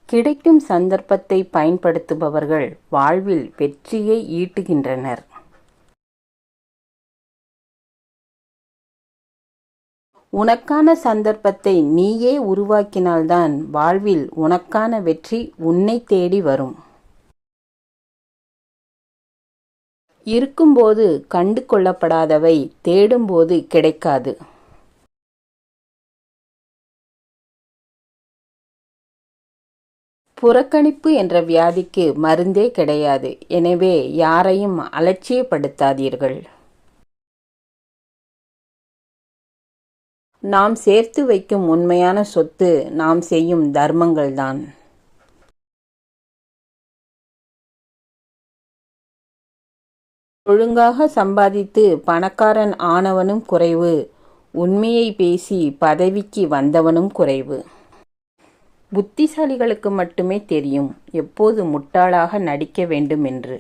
கிடைக்கும் சந்தர்ப்பத்தை பயன்படுத்துபவர்கள் வாழ்வில் வெற்றியை ஈட்டுகின்றனர். உனக்கான சந்தர்ப்பத்தை நீயே உருவாக்கினால்தான் வாழ்வில் உனக்கான வெற்றி உன்னை தேடி வரும். இருக்கும்போது கண்டு கொள்ளப்படாதவை தேடும்போது கிடைக்காது. புறக்கணிப்பு என்ற வியாதிக்கு மருந்தே கிடையாது. எனவே யாரையும் அலட்சியப்படுத்தாதீர்கள். நாம் சேர்த்து வைக்கும் உண்மையான சொத்து நாம் செய்யும் தர்மங்கள்தான். ஒழுங்காக சம்பாதித்து பணக்காரன் ஆனவனும் குறைவு, உண்மையை பேசி பதவிக்கு வந்தவனும் குறைவு. புத்திசாலிகளுக்கு மட்டுமே தெரியும் எப்போது முட்டாளாக நடிக்க வேண்டும் என்று.